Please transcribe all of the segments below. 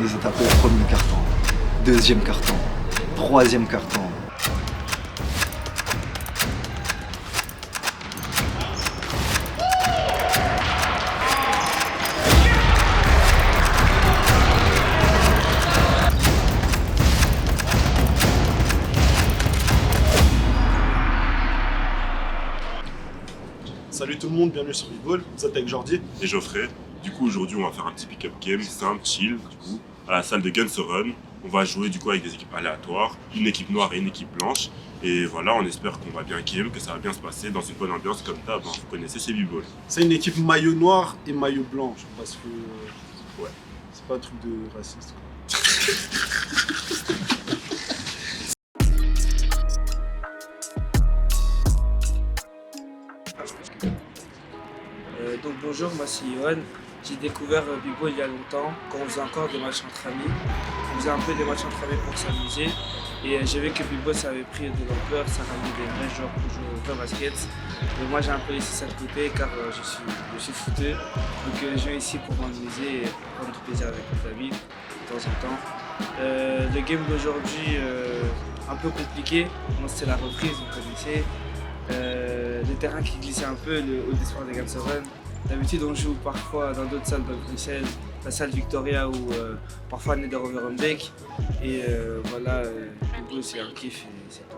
nous a tapé au premier carton, deuxième carton, troisième carton. Salut tout le monde, bienvenue sur Ball. Vous êtes avec Jordi et Geoffrey. Du coup aujourd'hui on va faire un petit pick-up game simple, chill, du coup, à la salle de Guns Run. On va jouer du coup avec des équipes aléatoires, une équipe noire et une équipe blanche. Et voilà, on espère qu'on va bien game, que ça va bien se passer dans une bonne ambiance comme d'hab. Vous connaissez, c'est B-Ball. C'est une équipe maillot noir et maillot blanc, parce que ouais, c'est pas un truc de raciste quoi. Donc bonjour, moi c'est Yohan. J'ai découvert B-Ball il y a longtemps, quand on faisait encore des matchs entre amis. On faisait un peu des matchs entre amis pour s'amuser. Et j'ai vu que B-Ball ça avait pris de l'ampleur, ça ramenait des vrais joueurs pour jouer au vrai basket. Mais moi j'ai un peu laissé ça de côté car je suis footeux. Donc je viens ici pour m'amuser et prendre du plaisir avec mes amis de temps en temps. Le game d'aujourd'hui, un peu compliqué. Moi c'était la reprise, vous connaissez. Le terrain qui glissait un peu, au départ des Guns Run. D'habitude on joue parfois dans d'autres salles de Bruxelles, la salle Victoria ou parfois Nether Overbeek. Et voilà, B-Ball c'est un kiff et c'est tout.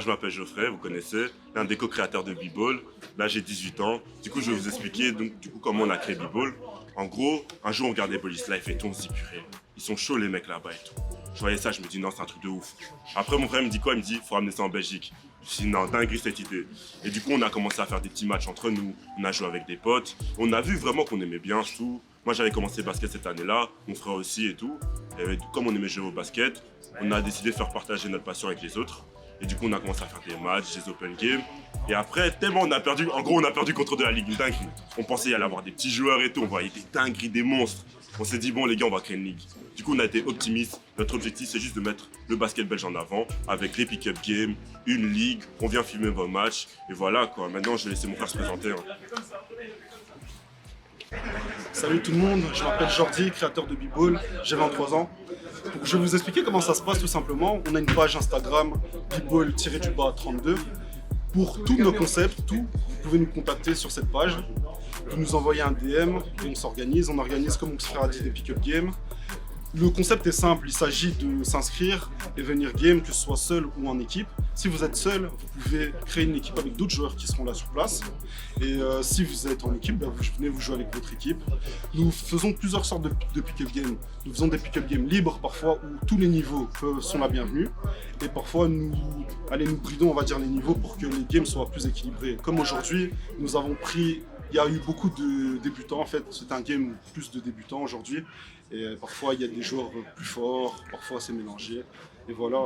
moi je m'appelle Geoffrey, vous connaissez, l'un des co-créateurs de B-Ball. Là j'ai 18 ans. Du coup je vais vous expliquer comment on a créé B-Ball. En gros, un jour on regardait Police Life et tout, on se dit purée, ils sont chauds les mecs là-bas et tout. Je voyais ça, je me dis non c'est un truc de ouf. Après mon frère me dit quoi? Il me dit faut ramener ça en Belgique. Je me suis dit non, dinguerie cette idée. Et du coup on a commencé à faire des petits matchs entre nous, on a joué avec des potes. On a vu vraiment qu'on aimait bien tout. Moi j'avais commencé le basket cette année-là, mon frère aussi et tout. Et comme on aimait jouer au basket, on a décidé de faire partager notre passion avec les autres. Et du coup, on a commencé à faire des matchs, des open games. Et après, tellement on a perdu, en gros, on a perdu contre de la ligue, une dinguerie. On pensait y aller avoir des petits joueurs et tout, on voyait des dingueries, des monstres. On s'est dit, bon, les gars, on va créer une ligue. Du coup, on a été optimistes. Notre objectif, c'est juste de mettre le basket belge en avant avec les pick-up games, une ligue. On vient filmer vos matchs. Et voilà, quoi. Maintenant, je vais laisser mon frère se présenter. Salut tout le monde, je m'appelle Jordi, créateur de B-Ball, j'ai 23 ans. Je vais vous expliquer comment ça se passe tout simplement. On a une page Instagram, B-Ball-32. Pour tous nos concepts, vous pouvez nous contacter sur cette page. Vous nous envoyez un DM et on s'organise. On organise, comme mon frère a dit, des pick-up games. Le concept est simple, il s'agit de s'inscrire et venir game, que ce soit seul ou en équipe. Si vous êtes seul, vous pouvez créer une équipe avec d'autres joueurs qui seront là sur place. Et si vous êtes en équipe, vous venez vous jouer avec votre équipe. Nous faisons plusieurs sortes de pick-up games. Nous faisons des pick-up games libres parfois où tous les niveaux sont la bienvenue. Et parfois nous bridons, on va dire, les niveaux pour que les games soient plus équilibrés. Comme aujourd'hui, nous avons pris... Il y a eu beaucoup de débutants en fait, c'est un game plus de débutants aujourd'hui. Et parfois il y a des joueurs plus forts, parfois c'est mélangé. Et voilà.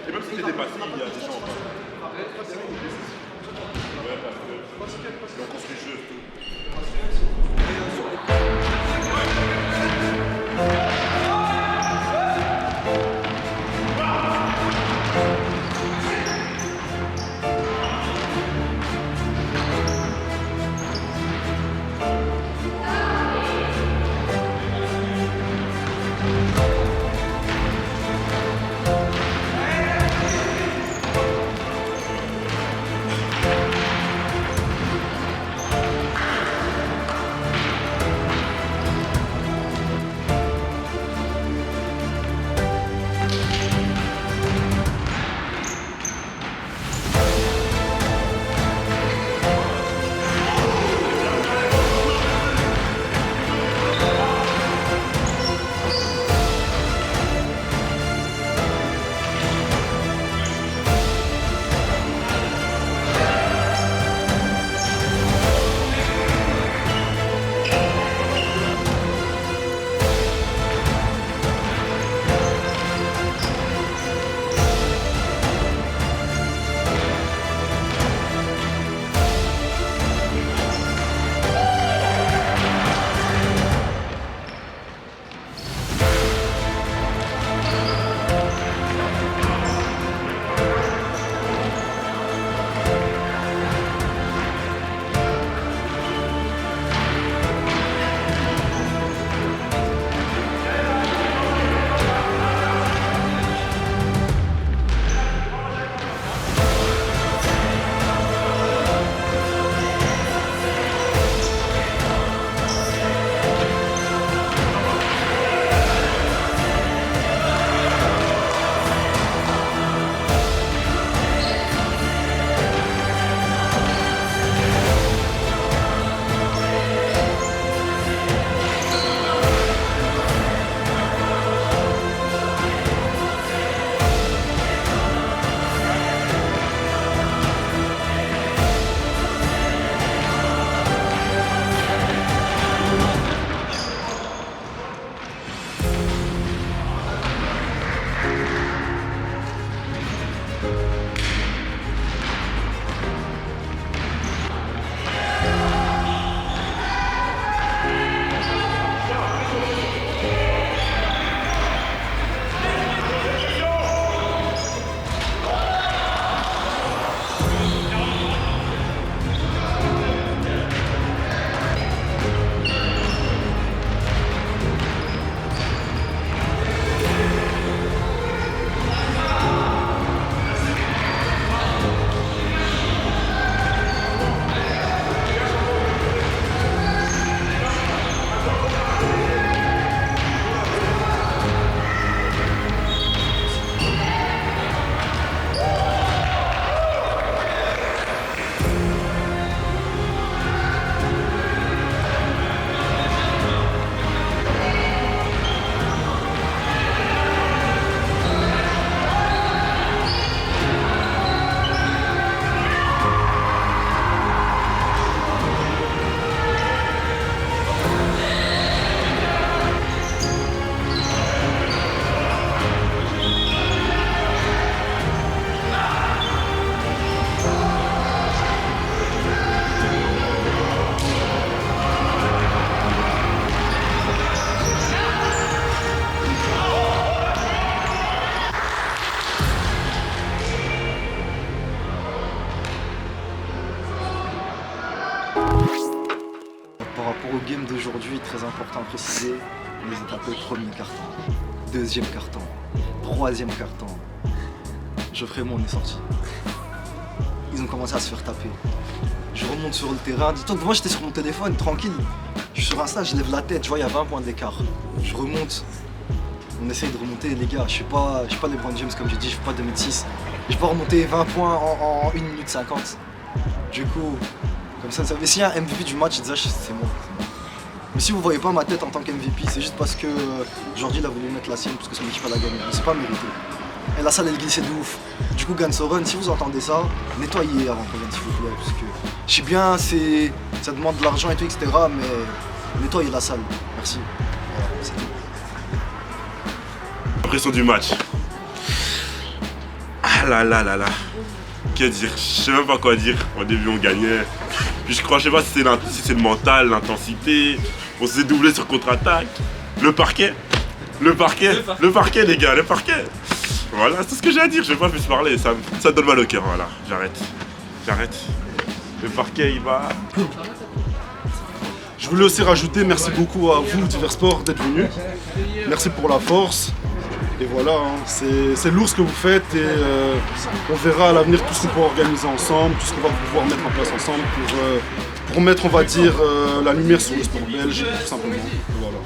Et même si t'es dépassé, il y a des gens en bas. Ouais, parce que on construit le jeu et tout. rapport au game d'aujourd'hui, très important à préciser, on les a tapés au premier carton, deuxième carton, troisième carton. Geoffrey et moi on est sortis. Ils ont commencé à se faire taper. Je remonte sur le terrain, dis-toi que moi j'étais sur mon téléphone, tranquille. Je suis sur Insta, je lève la tête, je vois il y a 20 points d'écart. Je remonte. On essaye de remonter les gars, je suis pas LeBron James comme j'ai dit, je fais pas 2m6. Je peux pas remonter 20 points en 1 minute 50. Du coup, comme ça, mais s'il y a un MVP du match, c'est moi. Mais si vous voyez pas ma tête en tant qu'MVP, c'est juste parce que aujourd'hui il a voulu mettre la sienne parce que son équipe a gagné. Mais c'est pas mérité. Et la salle elle glissait de ouf. Du coup Gansoren, si vous entendez ça, nettoyez avant qu'on vienne s'il vous plaît. Parce que je sais bien, ça demande de l'argent et tout, etc. Mais nettoyez la salle. Merci. Voilà, c'est tout. Impression du match. Ah là là là là. Que dire? Je sais même pas quoi dire. Au début on gagnait. Puis je sais pas si c'est le mental, l'intensité. On s'est doublé sur contre-attaque. Le parquet les gars, le parquet. Voilà, c'est ce que j'ai à dire, je vais pas plus parler, ça donne mal au cœur, voilà, j'arrête. Le parquet il va. Je voulais aussi rajouter merci beaucoup à vous, Divers Sports, d'être venus. Merci pour la force. Et voilà, hein, c'est lourd ce que vous faites et on verra à l'avenir tout ce qu'on pourra organiser ensemble, tout ce qu'on va pouvoir mettre en place ensemble pour mettre, on va dire, la lumière sur le sport belge, tout simplement. Et voilà.